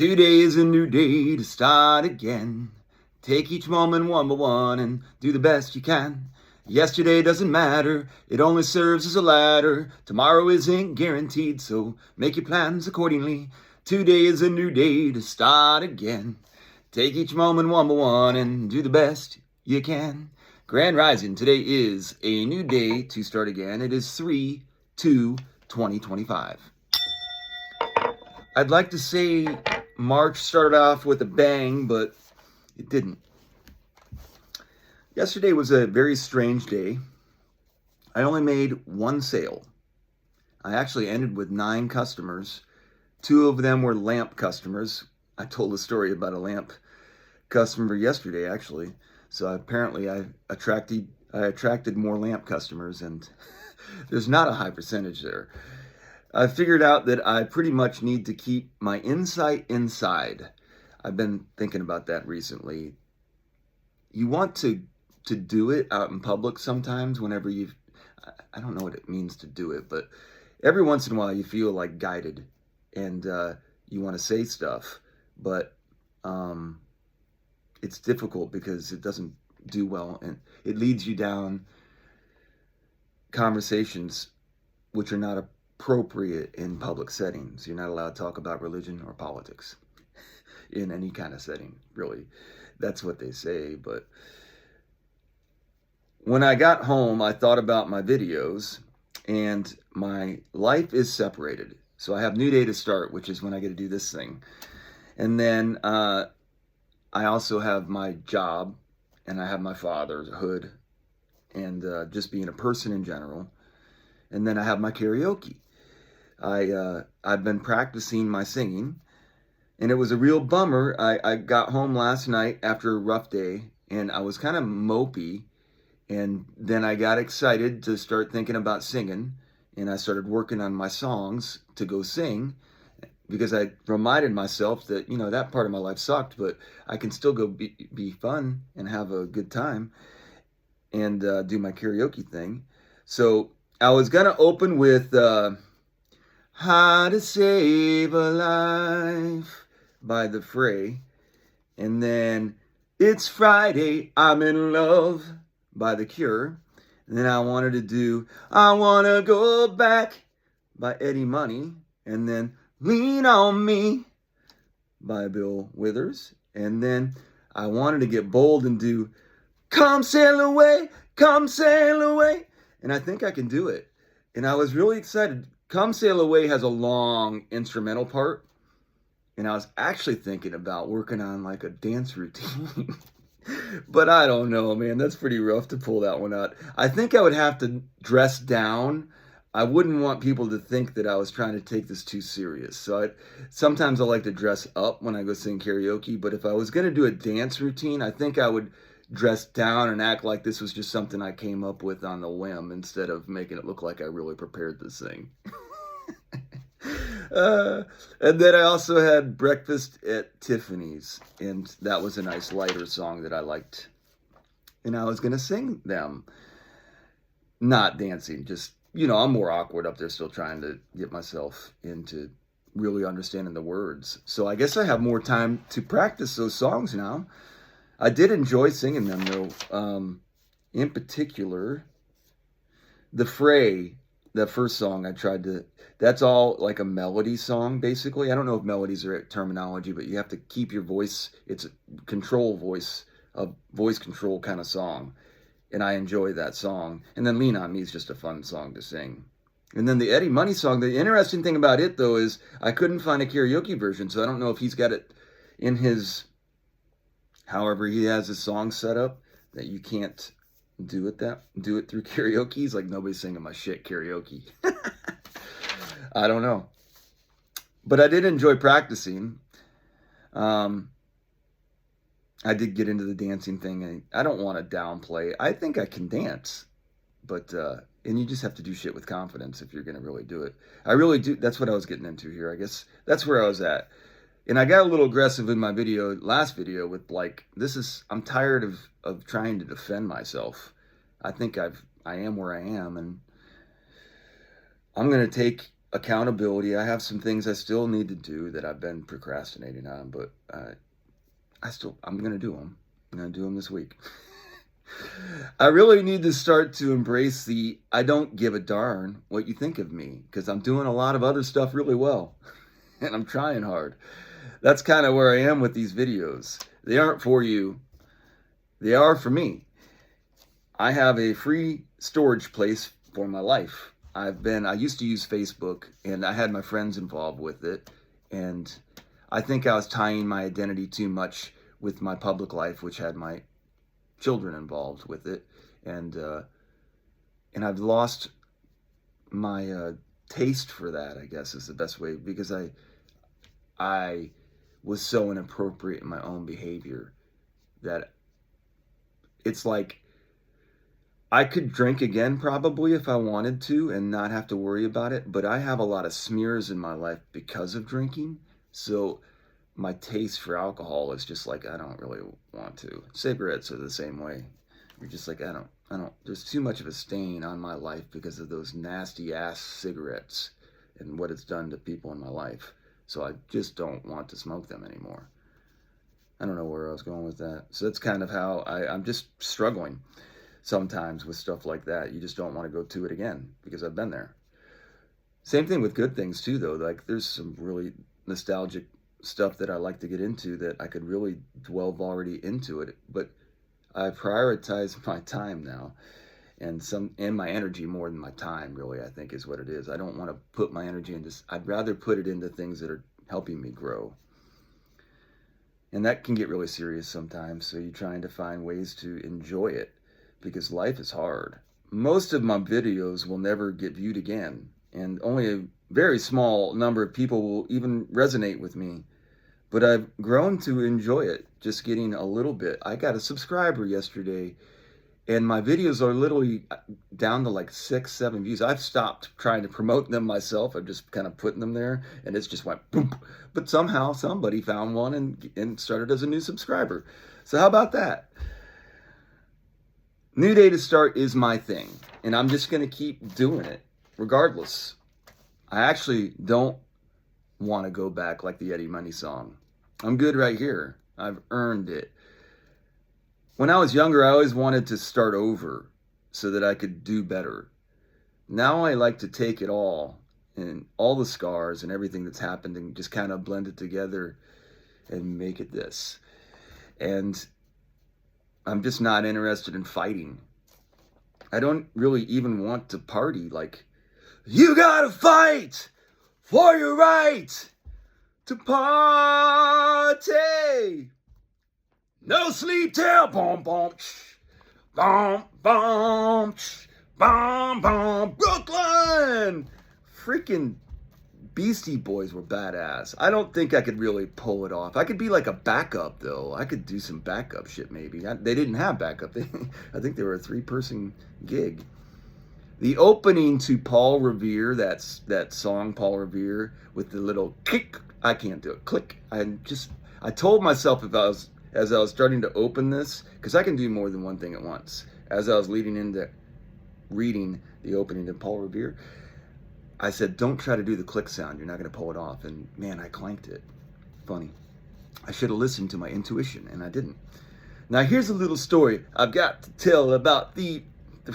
Today is a new day to start again. Take each moment one by one and do the best you can. Yesterday doesn't matter, it only serves as a ladder. Tomorrow isn't guaranteed, so make your plans accordingly. Today is a new day to start again. Take each moment one by one and do the best you can. Grand Rising, today is a new day to start again. It is 3/2/2025. I'd like to say March started off with a bang, but it didn't. Yesterday was a very strange day. I only made one sale. I actually ended with 9 customers. 2 of them were lamp customers. I told a story about a lamp customer yesterday, actually. So apparently I attracted more lamp customers, and there's not a high percentage there. I figured out that I pretty much need to keep my insight inside. I've been thinking about that recently. You want to do it out in public sometimes whenever I don't know what it means to do it, but every once in a while you feel like guided and you want to say stuff, but it's difficult because it doesn't do well and it leads you down conversations which are not appropriate in public settings. You're not allowed to talk about religion or politics in any kind of setting, really. That's what they say. But when I got home, I thought about my videos, and my life is separated. So I have New Day to Start, which is when I get to do this thing. And then I also have my job, and I have my fatherhood, and just being a person in general. And then I have my karaoke. I've been practicing my singing, and it was a real bummer. I got home last night after a rough day, and I was kind of mopey, and then I got excited to start thinking about singing, and I started working on my songs to go sing, because I reminded myself that, that part of my life sucked, but I can still go be fun and have a good time and do my karaoke thing. So I was going to open with How to Save a Life by The Fray. And then It's Friday, I'm in Love by The Cure. And then I wanted to do I Wanna Go Back by Eddie Money. And then Lean on Me by Bill Withers. And then I wanted to get bold and do Come Sail Away, Come Sail Away. And I think I can do it. And I was really excited. Come Sail Away has a long instrumental part, and I was actually thinking about working on like a dance routine. But I don't know, man. That's pretty rough to pull that one out. I think I would have to dress down. I wouldn't want people to think that I was trying to take this too serious. So sometimes I like to dress up when I go sing karaoke, but if I was going to do a dance routine, I think I would dress down and act like this was just something I came up with on the whim instead of making it look like I really prepared this thing. And then I also had Breakfast at Tiffany's, and that was a nice lighter song that I liked. And I was going to sing them. Not dancing, just, I'm more awkward up there still trying to get myself into really understanding the words. So I guess I have more time to practice those songs now. I did enjoy singing them, though. In particular, The Fray, that first song that's all like a melody song, basically. I don't know if melodies are terminology, but you have to keep your voice. It's a voice control kind of song. And I enjoy that song. And then Lean on Me is just a fun song to sing. And then the Eddie Money song, the interesting thing about it, though, is I couldn't find a karaoke version, so I don't know if he's got it in his... However, he has his song set up that you can't do it through karaoke. He's like, nobody's singing my shit karaoke. I don't know. But I did enjoy practicing. I did get into the dancing thing, and I don't want to downplay. I think I can dance, but and you just have to do shit with confidence if you're going to really do it. I really do. That's what I was getting into here. I guess that's where I was at. And I got a little aggressive in my last video with like, I'm tired of trying to defend myself. I think I am where I am, and I'm going to take accountability. I have some things I still need to do that I've been procrastinating on, but I'm going to do them. I'm going to do them this week. I really need to start to embrace the I don't give a darn what you think of me, because I'm doing a lot of other stuff really well and I'm trying hard. That's kind of where I am with these videos. They aren't for you. They are for me. I have a free storage place for my life. I used to use Facebook, and I had my friends involved with it, and I think I was tying my identity too much with my public life, which had my children involved with it, and I've lost my taste for that, I guess is the best way, because I was so inappropriate in my own behavior that it's like I could drink again probably if I wanted to and not have to worry about it, but I have a lot of smears in my life because of drinking. So my taste for alcohol is just like, I don't really want to. Cigarettes are the same way. You're just like, I don't, there's too much of a stain on my life because of those nasty ass cigarettes and what it's done to people in my life. So I just don't want to smoke them anymore. I don't know where I was going with that. So that's kind of how I'm just struggling sometimes with stuff like that. You just don't want to go to it again because I've been there. Same thing with good things too, though. Like there's some really nostalgic stuff that I like to get into that I could really delve already into it, but I prioritize my time now and my energy more than my time, really, I think is what it is. I don't want to put my energy into, I'd rather put it into things that are helping me grow. And that can get really serious sometimes, so you're trying to find ways to enjoy it because life is hard. Most of my videos will never get viewed again, and only a very small number of people will even resonate with me. But I've grown to enjoy it, just getting a little bit. I got a subscriber yesterday, and my videos are literally down to like 6, 7 views. I've stopped trying to promote them myself. I'm just kind of putting them there, and it's just went boom. But somehow somebody found one and started as a new subscriber. So how about that? New Day to Start is my thing, and I'm just going to keep doing it regardless. I actually don't want to go back like the Eddie Money song. I'm good right here. I've earned it. When I was younger, I always wanted to start over so that I could do better. Now I like to take it all and all the scars and everything that's happened and just kind of blend it together and make it this. And I'm just not interested in fighting. I don't really even want to party like, you gotta fight for your right to party. No sleep till boom boom boom boom boom boom. Brooklyn. Freaking Beastie Boys were badass. I don't think I could really pull it off. I could be like a backup though. I could do some backup shit maybe. They didn't have backup. I think they were a 3-person gig. The opening to Paul Revere, that song Paul Revere with the little kick, I can't do it. Click. I told myself as I was starting to open this, because I can do more than one thing at once. As I was leading into reading the opening to Paul Revere, I said, don't try to do the click sound. You're not going to pull it off. And man, I clanked it. Funny. I should have listened to my intuition, and I didn't. Now here's a little story I've got to tell about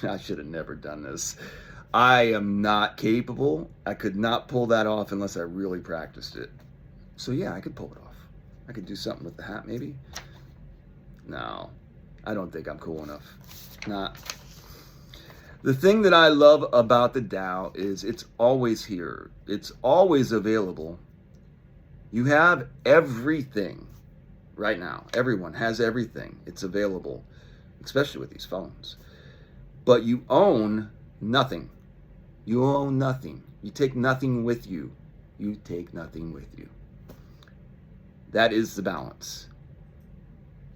I should have never done this. I am not capable. I could not pull that off unless I really practiced it. So yeah, I could pull it off. I could do something with the hat maybe. No, I don't think I'm cool enough. Not. The thing that I love about the Tao is it's always here. It's always available. You have everything right now. Everyone has everything. It's available, especially with these phones. But you own nothing. You own nothing. You take nothing with you. You take nothing with you. That is the balance.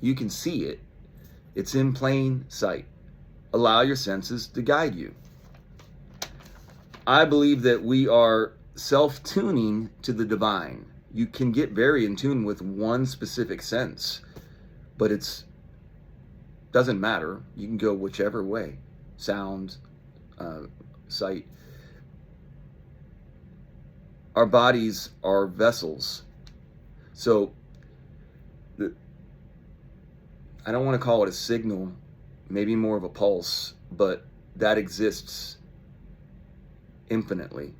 You can see it. It's in plain sight. Allow your senses to guide you. I believe that we are self-tuning to the divine. You can get very in tune with one specific sense, but it doesn't matter. You can go whichever way. Sound, sight. our bodies are vessels. So I don't want to call it a signal, maybe more of a pulse, but that exists infinitely,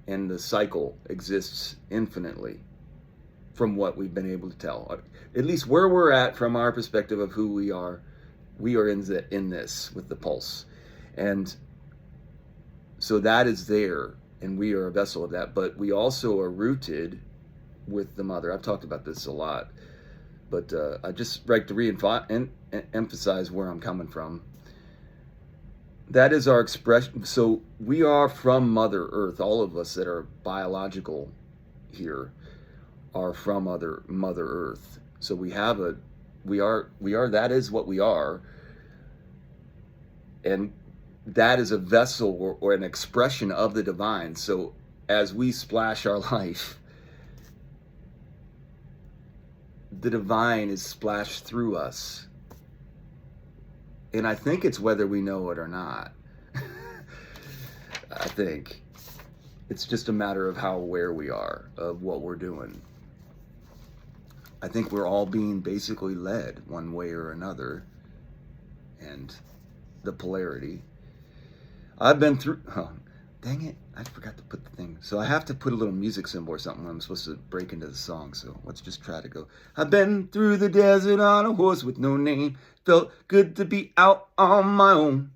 and the cycle exists infinitely from what we've been able to tell. At least where we're at from our perspective of who we are in this with the pulse. And so that is there, and we are a vessel of that, but we also are rooted with the mother. I've talked about this a lot, but I just like to emphasize where I'm coming from. That is our expression. So we are from Mother Earth. All of us that are biological here are from Mother Earth. So we are, that is what we are. And that is a vessel or an expression of the divine. So as we splash our life, the divine is splashed through us. And I think it's whether we know it or not. I think it's just a matter of how aware we are of what we're doing. I think we're all being basically led one way or another, and the polarity. I've been through, oh, dang it, I forgot to put the thing. So I have to put a little music symbol or something when I'm supposed to break into the song. So let's just try to go. I've been through the desert on a horse with no name. Felt good to be out on my own.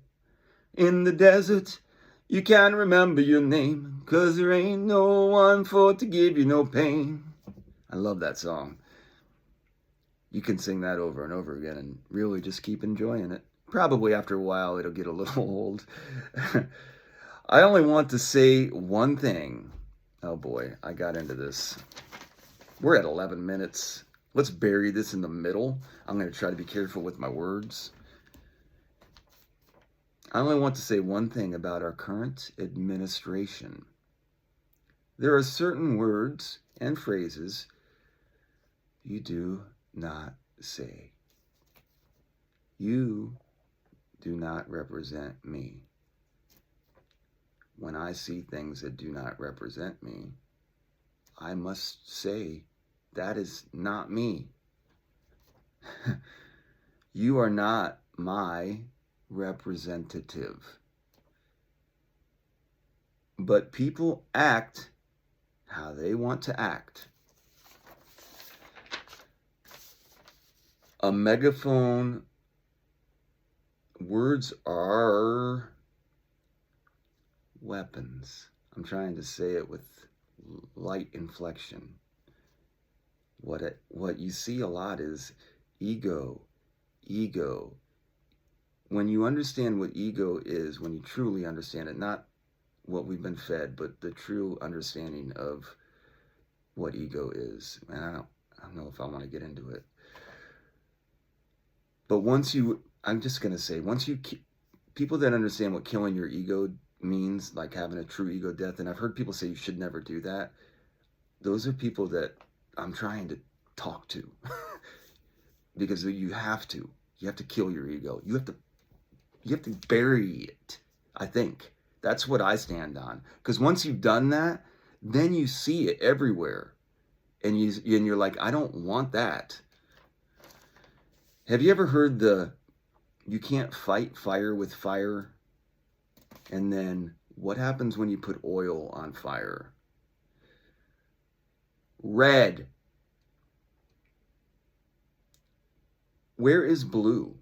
In the desert, you can't remember your name, 'cause there ain't no one for to give you no pain. I love that song. You can sing that over and over again and really just keep enjoying it. Probably after a while, it'll get a little old. I only want to say one thing. Oh boy, I got into this. We're at 11 minutes. Let's bury this in the middle. I'm going to try to be careful with my words. I only want to say one thing about our current administration. There are certain words and phrases you do not say. You do not represent me. When I see things that do not represent me, I must say, that is not me. You are not my representative. But people act how they want to act. A megaphone, words are weapons. I'm trying to say it with light inflection. What you see a lot is ego. When you understand what ego is, when you truly understand it, not what we've been fed, but the true understanding of what ego is. And I don't know if I want to get into it. But I'm just going to say, people that understand what killing your ego means, like having a true ego death, and I've heard people say you should never do that. Those are people that I'm trying to talk to. Because you have to kill your ego. You have to bury it. I think that's what I stand on. Because once you've done that, then you see it everywhere, and you're like, I don't want that. Have you ever heard you can't fight fire with fire? And then what happens when you put oil on fire? Red. Where is blue?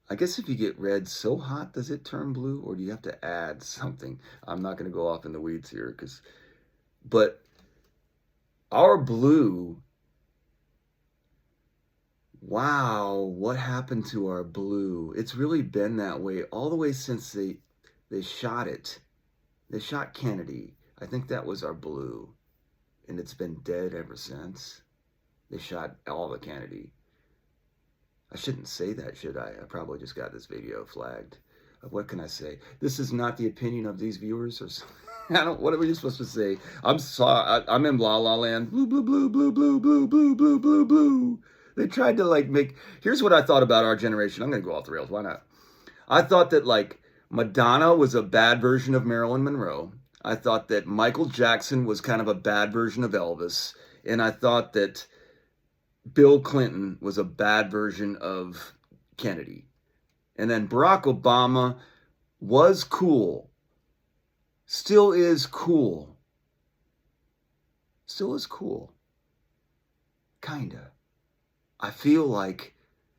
I guess if you get red so hot, does it turn blue? Or do you have to add something? I'm not going to go off in the weeds here. But our blue, wow, what happened to our blue? It's really been that way all the way since they shot it. They shot Kennedy. I think that was our blue. And it's been dead ever since. They shot all the Kennedy. I shouldn't say that, should I? I probably just got this video flagged. What can I say? This is not the opinion of these viewers, or something. What are you supposed to say? I'm sorry. I'm in La La Land. Blue, blue, blue, blue, blue, blue, blue, blue, blue, blue. They tried to here's what I thought about our generation. I'm going to go off the rails. Why not? I thought that Madonna was a bad version of Marilyn Monroe. I thought that Michael Jackson was kind of a bad version of Elvis. And I thought that Bill Clinton was a bad version of Kennedy. And then Barack Obama was cool. Still is cool. Still is cool. Kinda. I feel like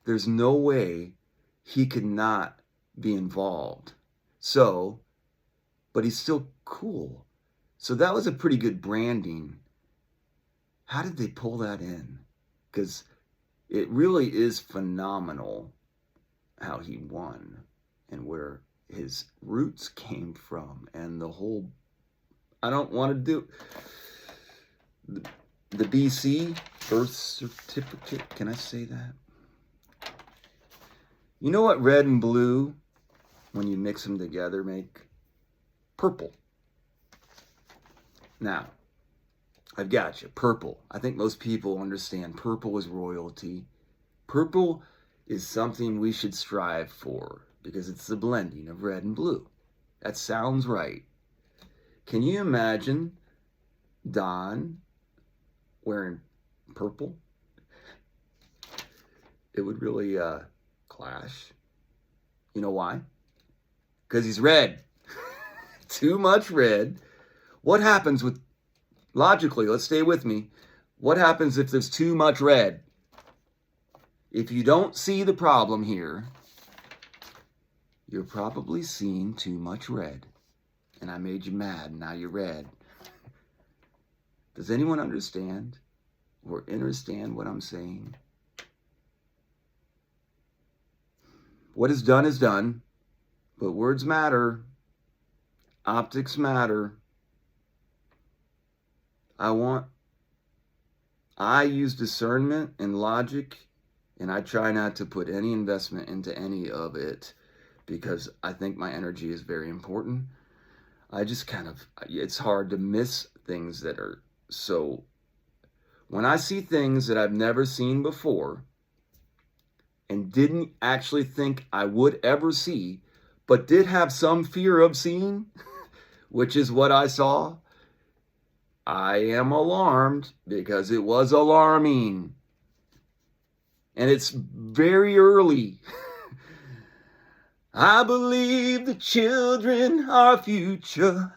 there's no way he could not be involved. So, but he's still cool. So that was a pretty good branding. How did they pull that in? Because it really is phenomenal how he won and where his roots came from and the whole, I don't want to do the BC birth certificate. Can I say that? You know what red and blue, when you mix them together, make? Purple. Now, I've got you. Purple. I think most people understand purple is royalty. Purple is something we should strive for because it's the blending of red and blue. That sounds right. Can you imagine Don wearing purple? It would really clash. You know why? Because he's red. Too much red. What happens with, logically, let's stay with me. What happens if there's too much red? If you don't see the problem here, you're probably seeing too much red. And I made you mad, now you're red. Does anyone understand or understand what I'm saying? What is done, but words matter. Optics matter. I use discernment and logic, and I try not to put any investment into any of it because I think my energy is very important. I just it's hard to miss things that are so, when I see things that I've never seen before and didn't actually think I would ever see, but did have some fear of seeing, which is what I saw, I am alarmed because it was alarming. And it's very early. I believe the children are our future.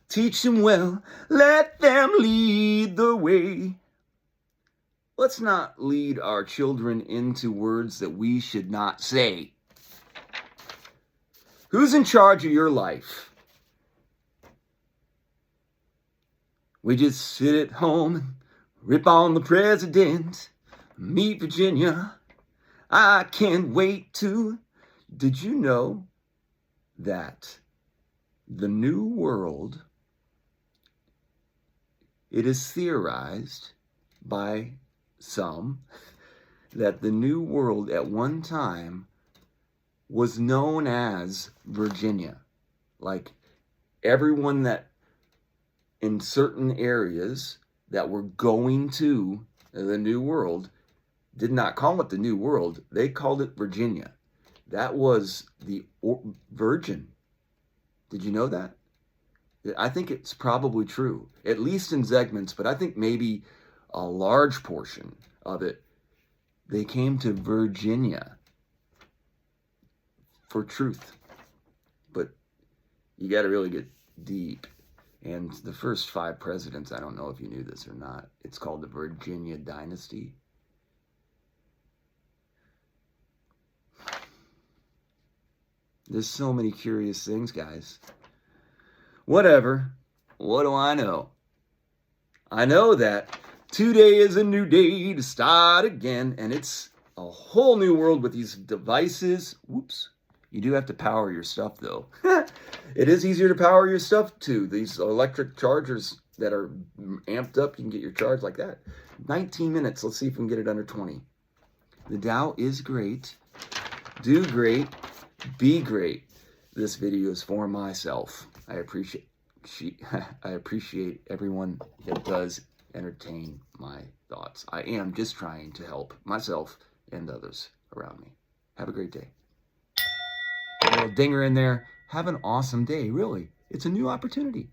Teach them well, let them lead the way. Let's not lead our children into words that we should not say. Who's in charge of your life? We just sit at home and rip on the president. Meet Virginia. I can't wait to. Did you know that the New World, it is theorized by some that the New World at one time was known as Virginia. Like everyone that in certain areas that were going to the New World did not call it the New World. They called it Virginia. That was the Virgin. Did you know that? I think it's probably true, at least in segments, but I think maybe a large portion of it, they came to Virginia for truth. But you got to really get deep. And the first 5 presidents, I don't know if you knew this or not, it's called the Virginia Dynasty. There's so many curious things, guys. Whatever. What do I know? I know that today is a new day to start again, and it's a whole new world with these devices. Whoops. You do have to power your stuff, though. It is easier to power your stuff, too. These electric chargers that are amped up, you can get your charge like that. 19 minutes. Let's see if we can get it under 20. The Dow is great. Do great. Be great. This video is for myself. I appreciate everyone that does entertain my thoughts. I am just trying to help myself and others around me. Have a great day. A little dinger in there. Have an awesome day, really. It's a new opportunity.